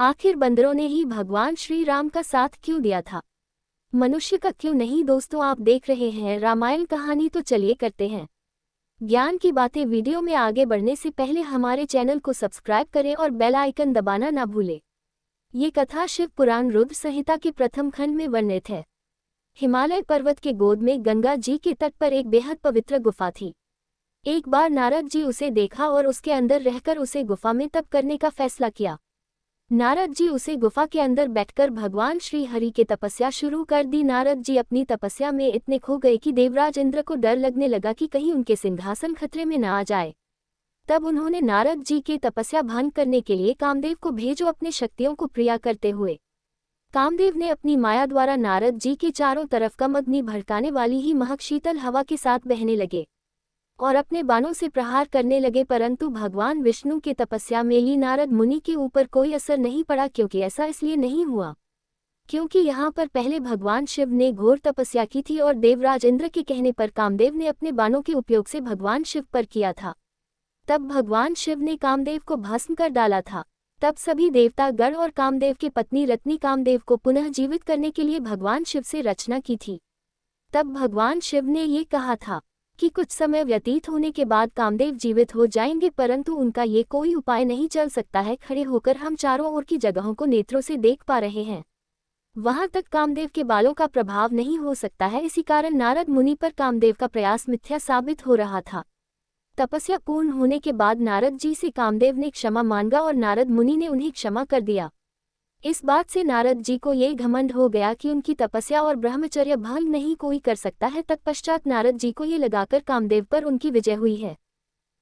आखिर बंदरों ने ही भगवान श्री राम का साथ क्यों दिया था, मनुष्य का क्यों नहीं। दोस्तों, आप देख रहे हैं रामायण कहानी, तो चलिए करते हैं ज्ञान की बातें। वीडियो में आगे बढ़ने से पहले हमारे चैनल को सब्सक्राइब करें और बेल आइकन दबाना ना भूलें। ये कथा शिव पुराण रुद्र संहिता के प्रथम खंड में वर्णित है। हिमालय पर्वत के गोद में गंगा जी के तट पर एक बेहद पवित्र गुफा थी। एक बार नारद जी उसे देखा और उसके अंदर रहकर उसे गुफा में तप करने का फैसला किया। नारद जी उसे गुफा के अंदर बैठकर भगवान श्री हरि के तपस्या शुरू कर दी। नारद जी अपनी तपस्या में इतने खो गए कि देवराज इंद्र को डर लगने लगा कि कहीं उनके सिंहासन खतरे में न आ जाए। तब उन्होंने नारद जी के तपस्या भंग करने के लिए कामदेव को भेजो, अपने शक्तियों को प्रिया करते हुए। कामदेव ने अपनी माया द्वारा नारद जी के चारों तरफ कम अग्नि भड़काने वाली ही महक शीतल हवा के साथ बहने लगे और अपने बाणों से प्रहार करने लगे, परंतु भगवान विष्णु के तपस्या में ही नारद मुनि के ऊपर कोई असर नहीं पड़ा। क्योंकि ऐसा इसलिए नहीं हुआ क्योंकि यहाँ पर पहले भगवान शिव ने घोर तपस्या की थी और देवराज इंद्र के कहने पर कामदेव ने अपने बाणों के उपयोग से भगवान शिव पर किया था। तब भगवान शिव ने कामदेव को भस्म कर डाला था। तब सभी देवता गण और कामदेव की पत्नी रत्नी कामदेव को पुनः जीवित करने के लिए भगवान शिव से रचना की थी। तब भगवान शिव ने ये कहा था कि कुछ समय व्यतीत होने के बाद कामदेव जीवित हो जाएंगे, परंतु उनका ये कोई उपाय नहीं चल सकता है। खड़े होकर हम चारों ओर की जगहों को नेत्रों से देख पा रहे हैं, वहां तक कामदेव के बालों का प्रभाव नहीं हो सकता है। इसी कारण नारद मुनि पर कामदेव का प्रयास मिथ्या साबित हो रहा था। तपस्या पूर्ण होने के बाद नारद जी से कामदेव ने क्षमा मांगा और नारद मुनि ने उन्हें क्षमा कर दिया। इस बात से नारद जी को ये घमंड हो गया कि उनकी तपस्या और ब्रह्मचर्य भंग नहीं कोई कर सकता है। तत्पश्चात नारद जी को ये लगाकर कामदेव पर उनकी विजय हुई है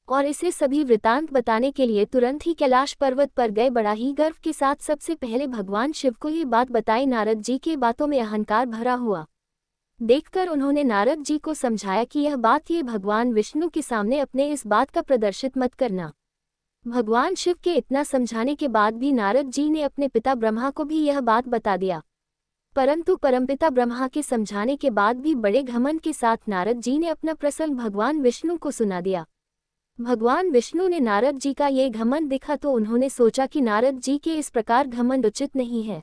और इसे सभी वृतांत बताने के लिए तुरंत ही कैलाश पर्वत पर गए। बड़ा ही गर्व के साथ सबसे पहले भगवान शिव को ये बात बताई। नारद जी के बातों में अहंकार भरा हुआ देखकर उन्होंने नारद जी को समझाया कि यह बात ये भगवान विष्णु के सामने अपने इस बात का प्रदर्शित मत करना। भगवान शिव के इतना समझाने के बाद भी नारद जी ने अपने पिता ब्रह्मा को भी यह बात बता दिया, परंतु परमपिता ब्रह्मा के समझाने के बाद भी बड़े घमंड के साथ नारद जी ने अपना प्रश्न भगवान विष्णु को सुना दिया। भगवान विष्णु ने नारद जी का ये घमंड देखा तो उन्होंने सोचा कि नारद जी के इस प्रकार घमंड उचित नहीं है,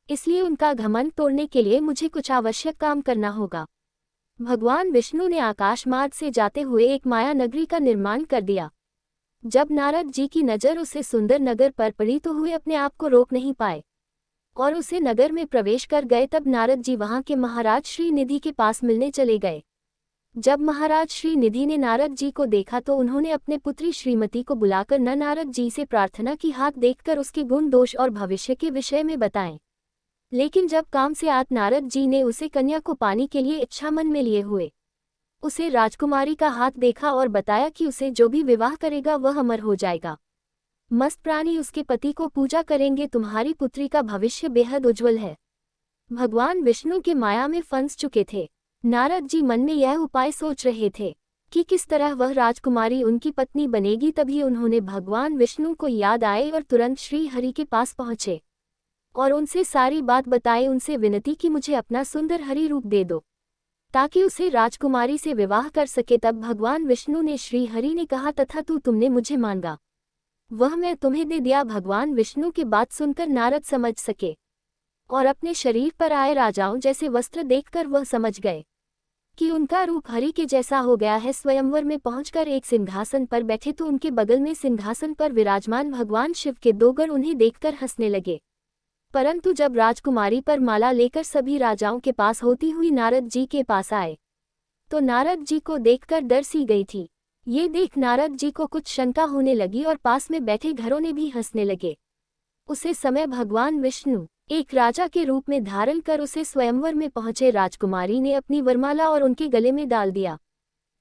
इसलिए उनका घमंड तोड़ने के लिए मुझे कुछ आवश्यक काम करना होगा। भगवान विष्णु ने आकाश मार्ग से जाते हुए एक माया नगरी का निर्माण कर दिया। जब नारद जी की नज़र उसे सुंदर नगर पर पड़ी तो हुए अपने आप को रोक नहीं पाए और उसे नगर में प्रवेश कर गए। तब नारद जी वहां के महाराज श्री निधि के पास मिलने चले गए। जब महाराज श्री निधि ने नारद जी को देखा तो उन्होंने अपने पुत्री श्रीमती को बुलाकर नारद जी से प्रार्थना की, हाथ देखकर उसके गुण दोष और भविष्य के विषय में बताएं। लेकिन जब काम से आत नारद जी ने उसे कन्या को पाने के लिए इच्छा मन में लिए हुए उसे राजकुमारी का हाथ देखा और बताया कि उसे जो भी विवाह करेगा वह अमर हो जाएगा। मस्त प्राणी उसके पति को पूजा करेंगे। तुम्हारी पुत्री का भविष्य बेहद उज्जवल है। भगवान विष्णु के माया में फंस चुके थे। नारद जी मन में यह उपाय सोच रहे थे कि किस तरह वह राजकुमारी उनकी पत्नी बनेगी। तभी उन्होंने भगवान विष्णु को याद आए और तुरंत श्री हरि के पास पहुंचे और उनसे सारी बात बताई। उनसे विनती कि मुझे अपना सुंदर हरि रूप दे दो ताकि उसे राजकुमारी से विवाह कर सके। तब भगवान विष्णु ने श्री हरि ने कहा, तथा तुमने मुझे मांगा वह मैं तुम्हें दे दिया। भगवान विष्णु की बात सुनकर नारद समझ सके और अपने शरीर पर आए राजाओं जैसे वस्त्र देखकर वह समझ गए कि उनका रूप हरि के जैसा हो गया है। स्वयंवर में पहुंचकर एक सिंहासन पर बैठे तो उनके बगल में सिंहासन पर विराजमान भगवान शिव के दो गण उन्हें देखकर हंसने लगे। परंतु जब राजकुमारी पर माला लेकर सभी राजाओं के पास होती हुई नारद जी के पास आए तो नारद जी को देखकर डर सी गई थी। ये देख नारद जी को कुछ शंका होने लगी और पास में बैठे घरों ने भी हंसने लगे। उसे समय भगवान विष्णु एक राजा के रूप में धारण कर उसे स्वयंवर में पहुंचे। राजकुमारी ने अपनी वरमाला और उनके गले में डाल दिया।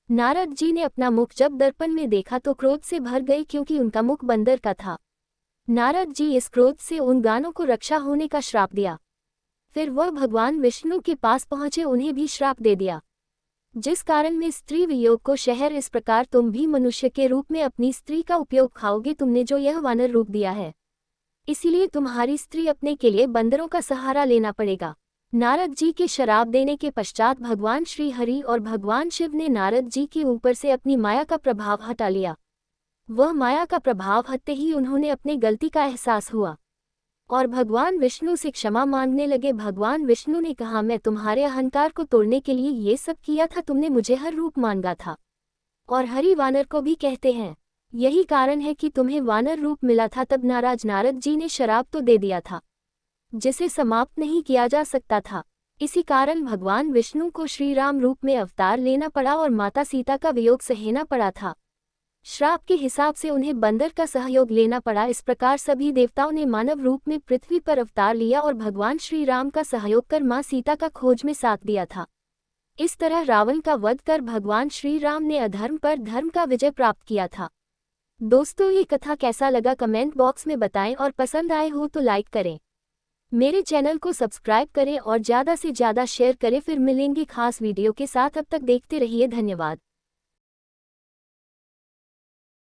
नारद जी ने अपना मुख जब दर्पण में देखा तो क्रोध से भर गए क्योंकि उनका मुख बंदर का था। नारद जी इस क्रोध से उन गानों को रक्षा होने का श्राप दिया। फिर वह भगवान विष्णु के पास पहुंचे, उन्हें भी श्राप दे दिया, जिस कारण में स्त्री वियोग को शहर। इस प्रकार तुम भी मनुष्य के रूप में अपनी स्त्री का उपयोग खाओगे। तुमने जो यह वानर रूप दिया है इसीलिए तुम्हारी स्त्री अपने के लिए बंदरों का सहारा लेना पड़ेगा। नारद जी के शराब देने के पश्चात भगवान श्री हरि और भगवान शिव ने नारद जी के ऊपर से अपनी माया का प्रभाव हटा लिया। वह माया का प्रभाव हटते ही उन्होंने अपने गलती का एहसास हुआ और भगवान विष्णु से क्षमा मांगने लगे। भगवान विष्णु ने कहा, मैं तुम्हारे अहंकार को तोड़ने के लिए ये सब किया था, तुमने मुझे हर रूप मांगा था। और हरि वानर को भी कहते हैं, यही कारण है कि तुम्हें वानर रूप मिला था। तब नाराज नारद जी ने शराप तो दे दिया था जिसे समाप्त नहीं किया जा सकता था। इसी कारण भगवान विष्णु को श्री राम रूप में अवतार लेना पड़ा और माता सीता का वियोग सहना पड़ा था। श्राप के हिसाब से उन्हें बंदर का सहयोग लेना पड़ा। इस प्रकार सभी देवताओं ने मानव रूप में पृथ्वी पर अवतार लिया और भगवान श्री राम का सहयोग कर मां सीता का खोज में साथ दिया था। इस तरह रावण का वध कर भगवान श्री राम ने अधर्म पर धर्म का विजय प्राप्त किया था। दोस्तों, ये कथा कैसा लगा कमेंट बॉक्स में बताएं और पसंद आए हो तो लाइक करें। मेरे चैनल को सब्सक्राइब करें और ज़्यादा से ज़्यादा शेयर करें। फिर मिलेंगे खास वीडियो के साथ, अब तक देखते रहिए। धन्यवाद।